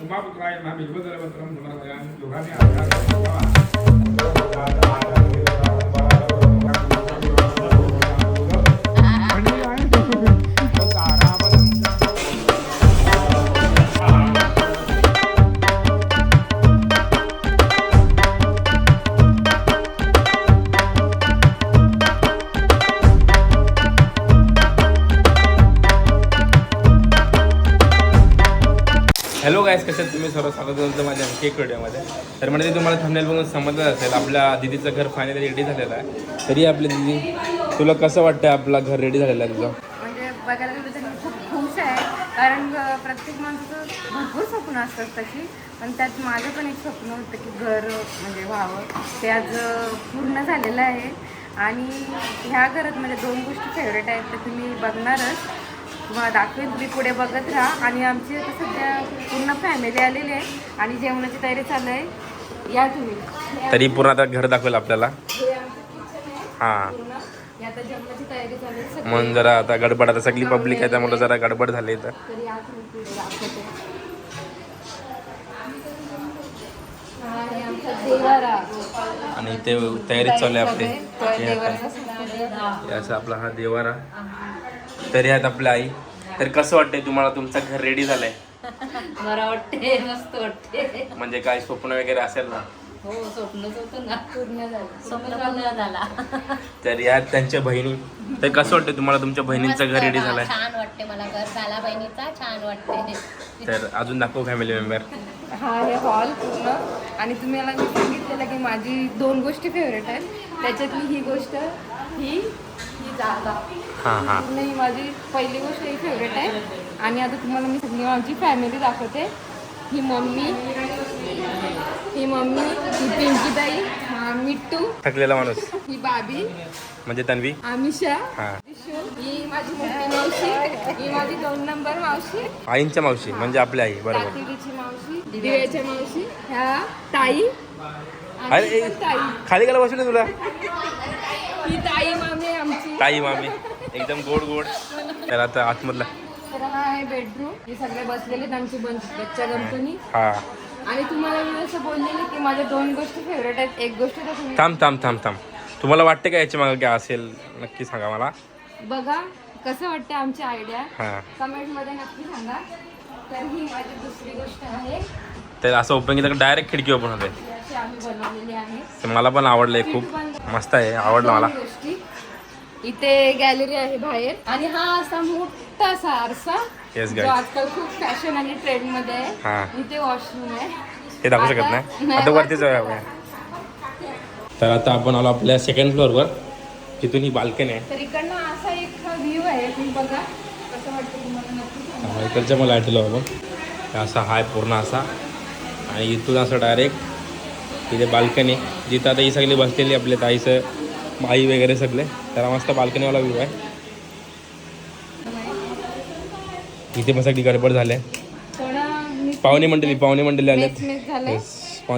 उमापुत्राय नमः बिल्वदलवत्रं समर्पयामि योगामि हॅलो गाईस, कशात तुम्ही सर्व स्वागत करतो माझ्या केक व्हिडिओमध्ये. तर म्हणजे तुम्हाला थंबनेल बघून समजलं असेल आपल्या दीदीचं घर फायनली रेडी झालेलं आहे. तरी आपली दीदी, तुला कसं वाटतं आपला घर रेडी झालेलं आहे तुझं? म्हणजे बघायला गेलं तर खूप खुश आहे, कारण प्रत्येक माणसाचं भरपूर स्वप्न असतात तशी. पण त्यात माझं पण एक स्वप्न होतं की घर म्हणजे व्हावं, ते आज पूर्ण झालेलं आहे. आणि ह्या घरात म्हणजे दोन गोष्टी फेवरेट आहेत, तर तुम्ही बघणारच, तुम्हाला दाखवेल, तुम्ही पुढे बघत राहा. आणि आमची आता सध्या पूर्ण फॅमिली आलेली आहे आणि जेवणाची तयारी चालू आहे. या तुम्ही तरी पूर्ण आता घर दाखवेल आपल्याला. हां, आता जेवणाची तयारी चालू आहे. म्हणून जरा आता गडबड, आता सगळी पब्लिक आहे त्यामुळे जरा गडबड झाली तर. तरी या तुम्ही पुढे दाखवते. हा आहे आमचा देवारा आणि ते तयारीच चालू आहे आपली. देवारा याचा आपला हा देवारा. तरी आहेत आपल्या आई. तर कसं वाटतंय तुम्हाला तुमचं घर रेडी झालंय? बरं वाटते, मस्त वाटते. म्हणजे काय स्वप्न वगैरे असेल ना? हो, स्वप्नच होतं ना, पूर्ण झालं, स्वप्न पूर्ण झाला. तर या त्यांच्या बहिणी. तर कसं वाटतं तुम्हाला तुमच्या बहिणींचं घर रेडी झालंय? छान वाटते मला, घर झाला बहिणीचा, छान वाटते. तर अजून दाखव फॅमिली मेंबर. हा आहे हॉल पूर्ण. आणि तुम्हाला मी सांगितलेलं की माझी दोन गोष्टी फेवरेट आहेत, त्याच्यातली ही गोष्ट, ही जागा. हां हां. पूर्ण ही माझी पहिली गोष्ट ही फेवरेट आहे. आणि आता तुम्हाला मी सगळी माझी फॅमिली दाखवते. ही मम्मी, ही पिंकीताई, हा मिट्टू, थकलेला माणूस ही बाबी म्हणजे तन्वी, आमिषा, हां. ही माझी मोठी मावशी, ही माझी 2 नंबर मावशी, आईंच्या मावशी म्हणजे आपल्या आई. बरोबर. काकीची मावशी, दिव्याच्या मावशी, ह्या ताई आणि अरे ही पण ताई. खाली गेला बसू तुला. ही ताई मामी आहे आमची. ताई मामी एकदम गोड गोड. तर आता आतमधला. तर हा आहे बेडरूम. हे सगळे बसलेले त्यांची बच्चा कंपनी. हा. आणि तुम्हाला मी असं बोललेलं की माझ्या दोन गोष्टी फेवरेट आहेत. एक गोष्ट तर तुम्ही थांब. तुम्हाला वाटतं का याच्या मागे काय असेल? नक्की सांगा मला. बघा कसं वाटतं आमची आयडिया, हां. कमेंट मध्ये नक्की सांगा. तर ही माझी दुसरी गोष्ट आहे. तर असं ओपन केलं डायरेक्ट खिडकी ओपन होते. अशी आम्ही बनवलेली आहे. तर मला पण आवडलंय, खूप मस्त आहे, आवडलं मला. दोन गोष्टी. इथे गॅलरी आहे बाहेर. आणि हा असा मोठा असा आरसा, येस जो गाईज. आजकाल खूप फॅशन आणि ट्रेंड मध्ये आहे. हां. इथे वॉशरूम आहे. हे दाखवू शकत नाही, आता वरती जाऊया आपण. तर आता आपण आलो आपल्या सेकंड फ्लोअरवर. तिथून ही बाल्कनी आहे. तर इकडनं असा एक व्ह्यू आहे, तुम्ही बघा कसं वाटतं तुम्हाला नक्की सांगा. इकडच्या मला आठवलं आपण असा हाय पूर्ण असा. आणि इथून असं डायरेक्ट तिथे बाल्कनी, जिथं आता ही सगळी बसलेली आपल्या ताईचं आई वगैरे सगळे. त्याला मस्त बाल्कनीवाला व्ह्यू आहे. इथे पण सगळी गडबड झाली आहे. पाहुणे मंडळी आले. पाहुणे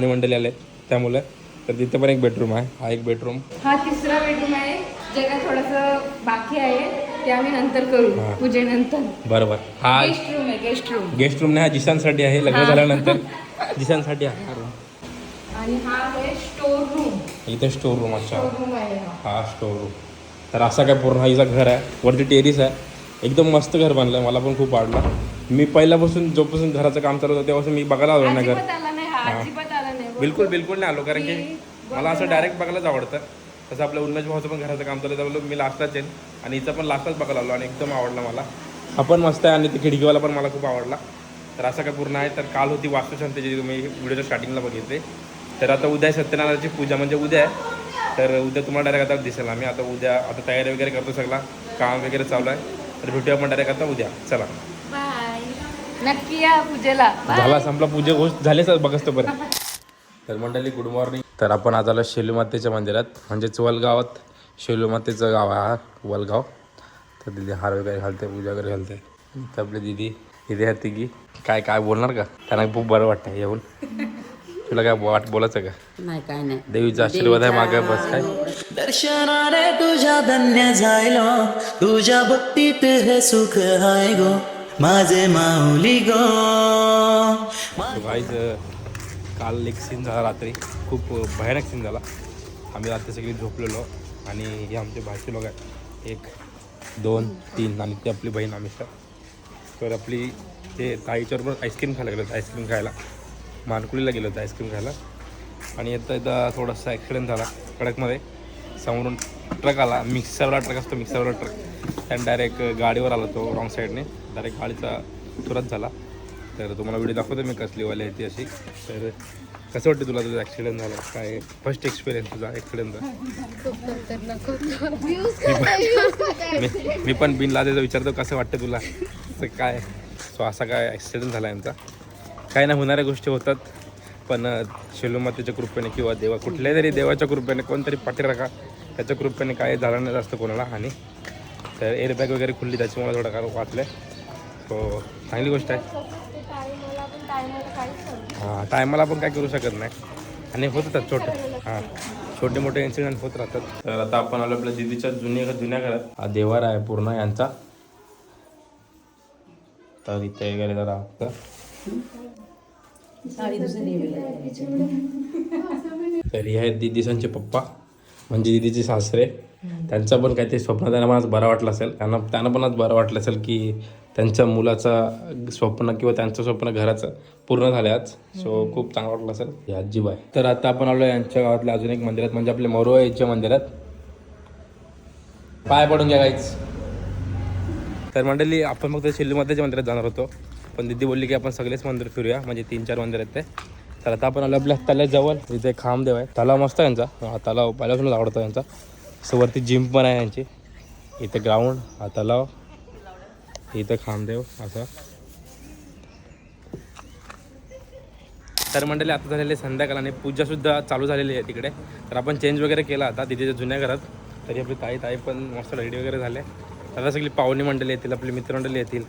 मंडळी आले त्यामुळे. तर तिथे पण एक बेडरूम आहे. हा एक बेडरूम. हा तिसरा बेडरूम आहे, जे काय थोडंसं बाकी आहे ते आम्ही नंतर करू, पूजेनंतर. बरोबर. हा गेस्ट रूम आहे, गेस्ट रूम नाही, हा जिशांसाठी आहे. लग्न झाल्यानंतर जिशांसाठी आहे हा रूम. आणि हा आहे स्टोर रूम. इथे स्टोर रूम. अच्छा, रूम आहे हा स्टोर रूम. तर असा काय पूर्ण हा हिचा घर आहे. वरती टेरिस आहे. एकदम मस्त घर बांधलं, मला पण खूप आवडलं. मी पहिल्यापासून जोपासून घराचं काम चालू होतं तेव्हापासून मी बघायला आलो ना घर. अजिबात आला नाही. बिलकुल नाही आलो, कारण की मला असं डायरेक्ट बघायलाच आवडतं. तसं आपल्या उन्नत भावाचं पण घराचं काम चालू झालं, मी लास्टलाच येईल. आणि हिचं पण लास्टलाच बघायला आलो आणि एकदम आवडला मला. हा पण मस्त आहे आणि ते खिडकीवाला पण मला खूप आवडला. तर असं काय पूर्ण आहे. तर काल होती वास्तुशांतीची, तुम्ही व्हिडिओच्या स्टार्टिंगला बघितले. तर आता उद्या सत्यनारायणाची पूजा, म्हणजे उद्या आहे. तर उद्या तुम्हाला डायरेक्ट आता दिसेल आम्ही. आता उद्या आता तयारी वगैरे करतो, सगळा काम वगैरे चालू आहे. तर भेटूया आपण डायरेक्ट आता उद्या. चला बाय. नक्की या पूजेला. झाला, संपला पूजा गोष्ट झाले सर, बघच तो बरं. तर मंडळी गुड मॉर्निंग. तर आपण आज आलो शेलूमातेच्या मंदिरात, म्हणजेच वलगावात. शेलूमातेचं गाव आहे हा, वलगाव. तर दिदी हार वगैरे घालते, पूजा वगैरे घालते. तर आपली दिदी इथे आहे तिघी. काय बोलणार का? त्यांना खूप बरं वाटतं येऊन. तुला काय बोलायचं का? नाही, काय नाही. देवीचा आशीर्वाद आहे मागे, बस काय. दर्शनाने तुझ्या धन्य झालो, तुझ्या भक्तीत हे सुख हाय गो माझे माऊली गो. गाईज काल एक सीन झाला रात्री, खूप भयानक सीन झाला. आम्ही रात्री सगळी झोपलेलो आणि हे आमचे भाचे लोक आहेत, 1 2 3 आणि ती आपली बहीण आमिषा. तर आपली ते ताईच्याबरोबर आईस्क्रीम खायला गेलो होतो, आईस्क्रीम खायला मानकुलीला गेलो होतो आईस्क्रीम खायला. आणि येता थोडासा ॲक्सिडेंट झाला कडकमध्ये. समोरून ट्रक आला, मिक्सरवाला ट्रक असतो, मिक्सरवाला ट्रक, त्याने डायरेक्ट गाडीवर आला तो रॉंग साईडने, डायरेक्ट गाडीचा चुरत झाला. तर तुम्हाला व्हिडिओ दाखवतो मी कसलीवाली आहे ती अशी. तर कसं वाटतं तुला तुझा ॲक्सिडेंट झाला, काय फर्स्ट एक्सपिरियन्स तुझा ॲक्सिडेंटचा? मी पण बिन लाजायचं विचारतो कसं वाटतं तुला, तर काय सो असा काय ॲक्सिडेंट झाला यांचा. काय नाही, होणाऱ्या गोष्टी होतात, पण शेलूमातेच्या कृपेने किंवा देवा कुठल्याही तरी देवाच्या कृपेने कोणतरी पाठीराखा, त्याच्या कृपेने काय झालं नाही जास्त कोणाला हानी. तर एअरबॅग वगैरे खुलली त्याच्यामुळे थोडं काय वाचलं आहे. सो चांगली गोष्ट आहे. हां, टायमाला आपण काय करू शकत नाही आणि होत राहतात छोटे मोठे इन्सिडेंट होत राहतात. तर आता आपण आलो आपल्या दीदीच्या जुन्या घरात. हा देवार आहे पूर्ण यांचा. तर इथे वगैरे जरा तर हे आहेत दीदीसांचे पप्पा, म्हणजे दीदीचे सासरे. त्यांचं पण काहीतरी स्वप्न त्यांना पण आज बरं वाटलं असेल, त्यांना पण आज बरं वाटलं असेल की त्यांच्या मुलाचं स्वप्न किंवा त्यांचं स्वप्न घराचं पूर्ण झालं आज. सो खूप चांगलं वाटलं असेल. हे आजीबाई. तर आता आपण आलो यांच्या गावातल्या अजून एक मंदिरात, म्हणजे आपल्या मोरोळच्या मंदिरात. पाय पडून घ्या काहीच. तर मंडळी आपण फक्त शेल्लीमध्येच्या मंदिरात जाणार होतो, पण दीदी बोलली की आपण सगळेच मंदिर फिरूया, म्हणजे 3-4 मंदिर आहेत ते. तर आता आपण आलो आपल्या तल्याजवळ. इथे खामदेव आहे, तलाव मस्त आहे यांचा. हा तलाव पहिल्यापासूनच आवडतो यांचा. सो वरती जिम पण आहे यांची. इथे ग्राउंड, हा तलाव, इथं खामदेव असं. तर मंडळी आता झालेले संध्याकाळ आणि पूजासुद्धा चालू झालेली आहे तिकडे. तर आपण चेंज वगैरे केला आता तिथे जुन्या घरात. तरी आपली ताई पण मस्त रेडी वगैरे झाले. आता सगळी पाहुणी मंडळी येतील, आपली मित्रमंडळी येतील,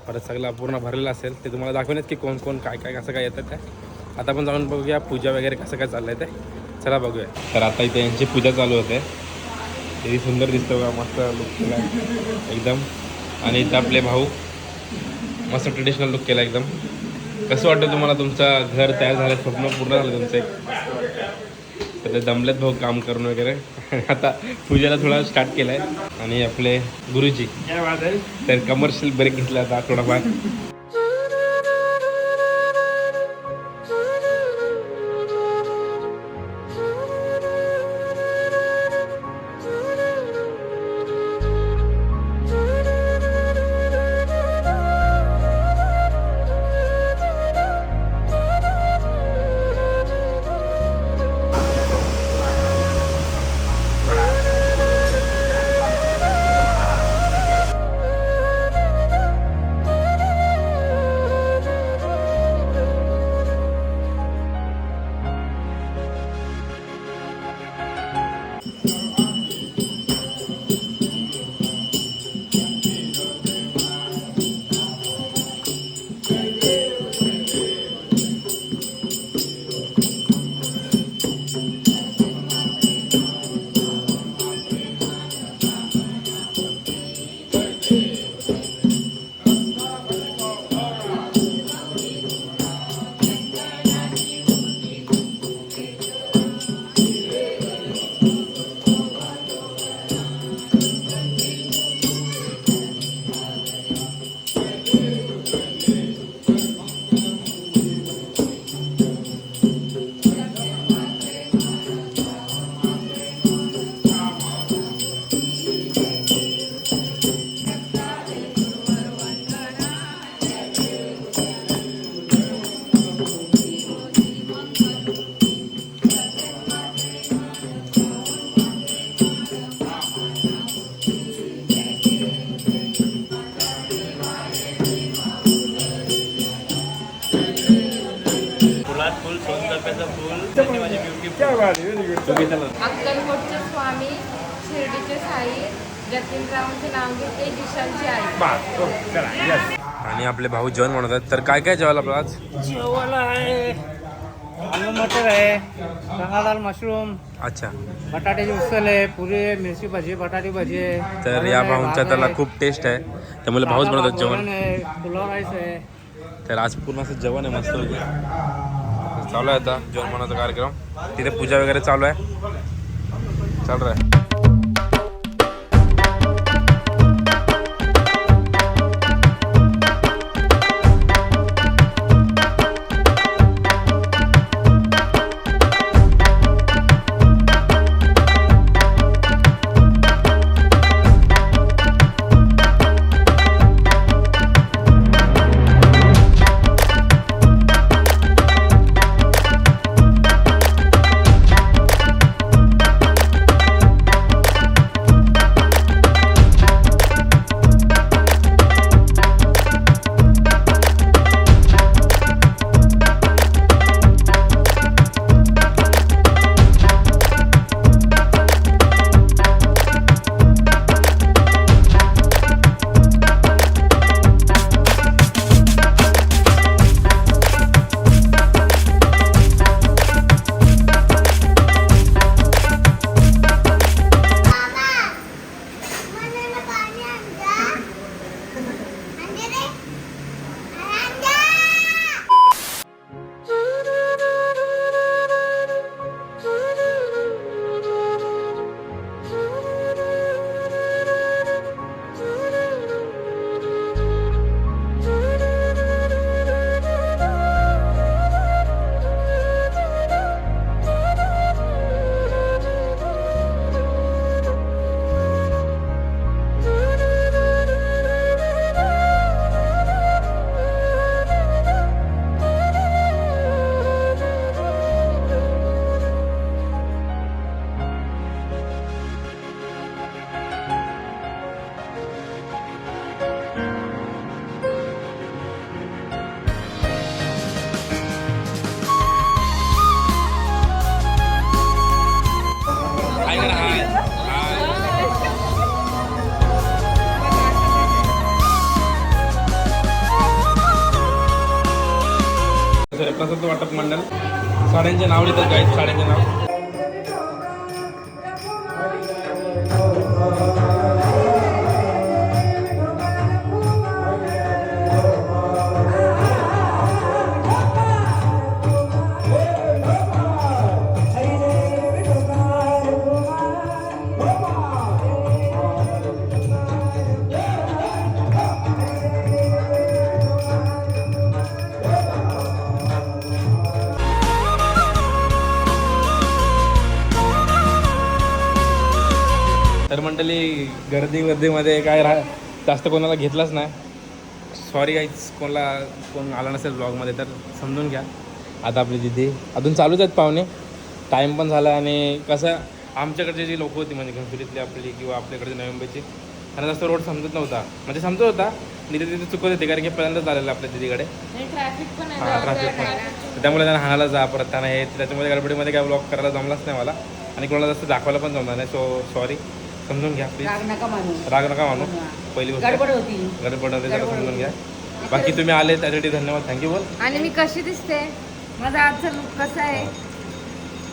परत सगळं पूर्ण भरलेलं असेल. ते तुम्हाला दाखवण्यात की कोण कोण काय काय कसं काय येतं ते. आता आपण जाऊन बघूया पूजा वगैरे कसं काय चाललं आहे ते. चला बघूया. तर आता इथे यांची पूजा चालू होते. किती सुंदर दिसतं बघा, मस्त लुक केला एकदम. आणि इथं आपले भाऊ मस्त ट्रेडिशनल लुक केला एकदम. कसं वाटतं तुम्हाला तुमचं घर तयार झालं, स्वप्न पूर्ण झालं तुमचं एक? तर दमलेत भाऊ काम करून वगैरे. आता पूजेला थोडा स्टार्ट केला आहे. आणि आपले गुरुजी तर कमर्शियल ब्रेक घेतला आता थोडाफार. अक्कलकोटचे स्वामी, शिर्डीचे साई, जतीनरावांचे नाव घेते, दिशांची आई. आणि आपले भाऊ जेवण बनवतात. तर काय काय जेवायला आपलं आज? जेवायला आहे आलू मटर आहे, चना दाल मशरूम, अच्छा. बटाट्याची उसळ आहे, पुरी आहे, मिरची भाजी, बटाटी भाजी आहे. तर या भाऊंच्या त्याला खूप टेस्ट आहे, त्यामुळे भाऊच बनवतात जेवण. पुलाव राईस आहे, तर आज पूर्ण असं जेवण आहे मस्त होते. चालू आहे आता जेवण बनवण्याचा कार्यक्रम. तिथे पूजा वगैरे चालू आहे. चालू आहे. प्रसाद वाटप मंडळ साड्यांचे नाव लिहितात काही साड्यांचे नाव. तर मंडळी गर्दीमध्ये काय जास्त कोणाला घेतलाच नाही. सॉरी गाईज, कोण आला नसेल ब्लॉगमध्ये तर समजून घ्या. आता आपली दिदी अजून चालूच आहेत पाहुणे. टाईम पण झाला आणि कसं आमच्याकडचे जी लोकं होती म्हणजे घनसुलीतली आपली किंवा आपल्याकडची नवी मुंबईची, त्यांना जास्त रोड समजत नव्हता. म्हणजे समजत होता तिथे चुकत होते कारण की पहिल्यांदाच आलेलं आपल्या दिदीकडे. हां ट्रॅफिक पण, त्यामुळे त्यांना हाणायला जा परत त्यांना हे त्याच्यामुळे गडबडीमध्ये काय ब्लॉग करायला जमलाच नाही मला आणि कोणाला जास्त दाखवायला पण जमणार नाही. सो सॉरी, समजून घ्या प्लीज. राग नका मानू. पहिली गोष्ट गडबड होती जरा समजून घ्या. बाकी तुम्ही आले त्यासाठी धन्यवाद. थँक्यू. बोल. आणि मी कशी दिसते, माझा आजचा लुक कसा आहे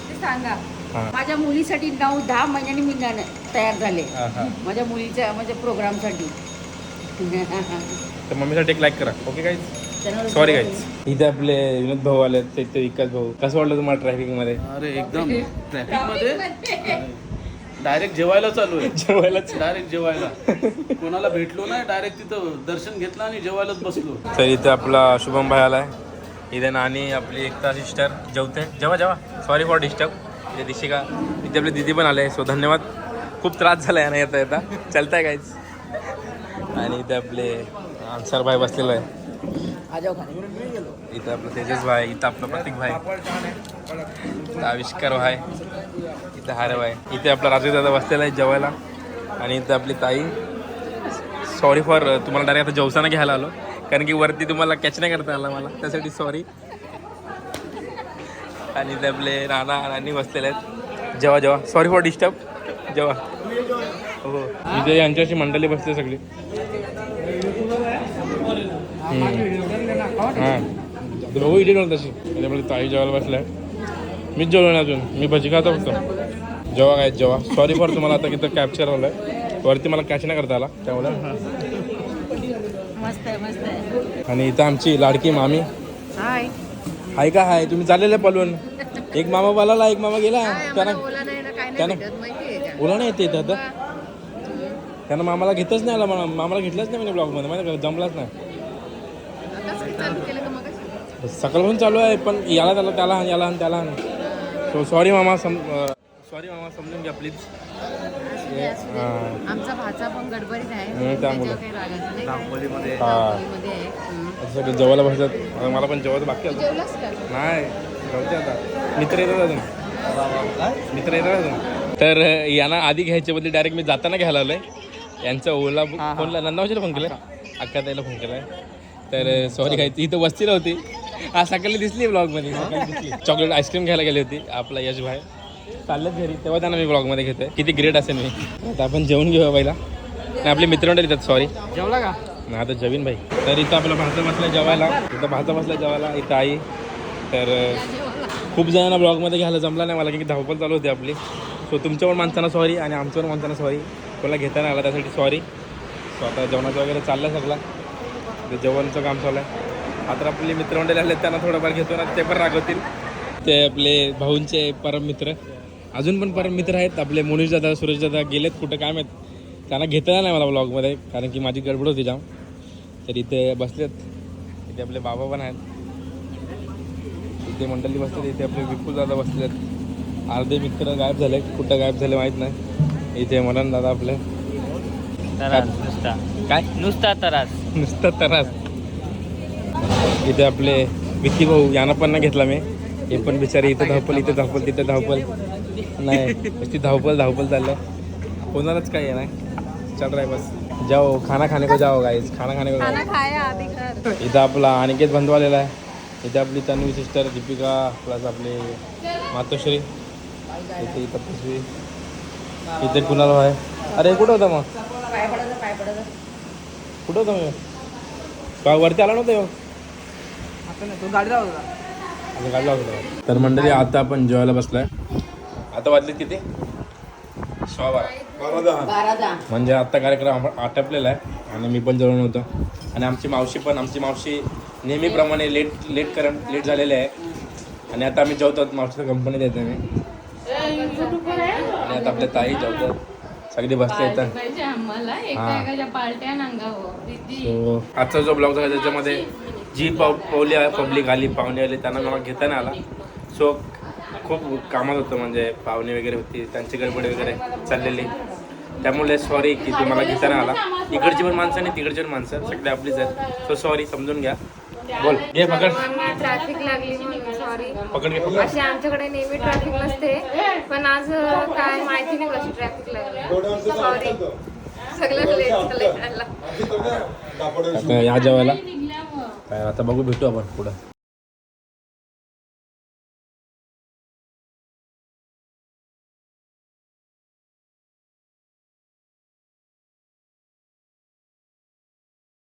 ते सांगा. माझ्या मुलीसाठी 9-10 महिन्यांनी मी तयार झाले. माझ्या मुलीच्या म्हणजे प्रोग्रामसाठी. तर मम्मीसाठी एक लाईक करा. Okay guys, sorry guys. इथे आपले विनोद भाऊ आले, ते विकास भाऊ. कसं वाटलं तुम्हाला ट्रॅफिकमध्ये? अरे एकदम ट्रॅफिकमध्ये डायरेक्ट जेवायला चालू आहे. डायरेक्ट जेवायला कोणाला भेटलो नाही, डायरेक्ट तिथं दर्शन घेतलं आणि जेवायलाच बसलो. तर इथे आपला शुभम भाई आलाय. इथे नानी आपली एकता सिस्टर जेवते. जेव्हा सॉरी फॉर डिस्टर्ब. इथे दिशिका, इथे आपली दिदी पण आले. सो धन्यवाद. खूप त्रास झाला आहे ना येता येता. चलताय काहीच. आणि इथे आपले अन्सर भाई बसलेलं आहे. इथं आपलं तेजस भाई, इथं आपलं प्रतीक भाई, इथं आविष्कार भाई, इथं हारे भाई, इथे आपला राजू दादा बसलेला आहे जेवायला. आणि इथं आपली ताई. सॉरी फॉर तुम्हाला डायरेक्ट आता जेवसाना घ्यायला आलो कारण की वरती तुम्हाला कॅच नाही करता आला मला, त्यासाठी सॉरी. आणि इथे आपले नानी बसलेले आहेत. जेव्हा सॉरी फॉर डिस्टर्ब. जेव्हा हो इथे यांच्याशी मंडळी बसते सगळी. हां बघू इथे जेवण तशी. त्याच्यामुळे ताई जेवायला बसलाय. मीच जेवलो नाही अजून, मी भजी खातो फक्त. जेव्हा काय जेव्हा सॉरी फॉर तुम्हाला आता किती कॅप्चर होलं आहे. वरती मला कॅच नाही करता आला त्यामुळे. मस्त आहे. आणि इथं आमची लाडकी मामी. हाय. हाय का हाय, तुम्ही चाललेले पलवून. एक मामा बोलाला, एक मामा गेला. त्यांना ओला नाही येते आता. त्यांना मामाला घेतच नाही आला, मामाला घेतलंच नाही म्हणजे ब्लॉगमध्ये माहिती का, जमलाच नाही. सकाळपासून चालू आहे, पण याला त्याला त्याला हाण, याला हाण, त्याला हाण. सो सॉरी मामा, सॉरी मामा, समजून घ्या प्लीज. आमचा भाचा पण गडबडीत आहे. त्यामुळे दापोलीमध्ये सगळे जेवायला बसतात. मला पण जेवायचं बाकी होतं. नाही जाऊते आता, मित्र येतात अजून, मित्र येतात अजून. तर यांना आधी घ्यायच्या बदली डायरेक्ट मी जाताना घ्यायला आलोय. यांचा ओला फोनला नंदावशीला फोन केलाय, अक्का ताईला फोन केलाय. तर सॉरी खायची इथं वस्तीला होती. हा सकाळी दिसली ब्लॉगमध्ये, सकाळी दिसली. चॉकलेट आईस्क्रीम घ्यायला गेली होती आपला यश भाई. चाललं घरी तेव्हा त्यांना मी ब्लॉगमध्ये घेतोय. किती ग्रेट असेल मी. आता आपण जेवून घेऊया पहिला. नाही आपले मित्रमंडळ येतात. सॉरी जेवला का? नाही आता जवीन भाई. तर इथं आपला भाचा बसला जेवायला, इथं भाचा बसला जेवायला, इथं आई. तर खूप जणांना ब्लॉगमध्ये घ्यायला जमला नाही मला, की धावपळ चालू होती आपली. सो तुमच्यावर माणसांना सॉरी आणि आमच्यावर माणसांना सॉरी. कोणाला घेता नाही आला त्यासाठी सॉरी. सो आता जेवणाचं वगैरे चाललं सगळं, ते जेवणाचं काम चालू आहे. आता आपले मित्रमंडळी आले त्यांना थोडंफार घेतो ना, ते पण रागवतील. ते आपले भाऊंचे परम मित्र, अजून पण परम मित्र आहेत आपले. मोनीश दादा, सुरेश दादा गेलेत कुठं काय माहीत. त्यांना घेता नाही मला ब्लॉगमध्ये, कारण की माझी गडबड होती जाम. तर इथे बसलेत. इथे आपले बाबा पण आहेत, इथे मंडळी बसतात. इथे आपले विपुल दादा बसलेत. अर्धे मित्र गायब झाले, कुठं गायब झाले माहीत नाही. इथे मनन दादा आपले. तरास नुसता काय नुसता तरास. नुसतं तरास. इथे आपले विक्की भाऊ, यांना पण नाही घेतला मी. हे पण बिचारी इथं धावपल, इथे धावपल, तिथे धावपल. नाही ती धावपल धावपल चाललं. कोणालाच काही नाही. चल रहा है बस. जाओ खाना खाने को जाओ गाइस, खाना खाने को जाओ. इथं आपला अनिकेत बंधू आलेला आहे. इथे आपली तन्वी सिस्टर दीपिका, प्लस आपले मातोश्री. इथे तपस्वी. इथे कुणाल आहे. अरे कुठं होता मग, कुठं होता मग? का वरती आला नव्हता गाडीला होता. तर मंडळी आता आपण जेवायला बसलाय. आता वाजले किती? 12:15. म्हणजे आत्ता कार्यक्रम आटपलेला आहे आणि मी पण जेवण होतो. आणि आमची मावशी नेहमीप्रमाणे लेट झालेले आहे. आणि आता आम्ही जेवतो. मावशीच्या कंपनीत येते मी. आणि आता आपल्या ताई जेवतात. सगळे बसले येतात. सो आजचा जो ब्लॉग झाला त्याच्यामध्ये जी पब्लिक आली, पाहुणे आले, त्यांना मला घेता नाही आला. सो खूप कामात होतं, म्हणजे पाहुणे वगैरे होती, त्यांची गडबड वगैरे चाललेली. त्यामुळे सॉरी की तुम्हाला घेता नाही आला. इकडची पण माणसं आणि तिकडची पण माणसं सगळे आपलीच आहेत. सो सॉरी, समजून घ्या. बोल घे पकड. ट्रॅफिक लागली म्हणून सॉरी. पकड घे पकड. अशी आमच्याकडे नेहमी ट्रॅफिक नसते, पण आज काय माहिती नाही कशी ट्रॅफिक लागली. सॉरी, सगळं लेट झालं. आता या जेवायला काय, आता बघू, भेटू आपण पुढं.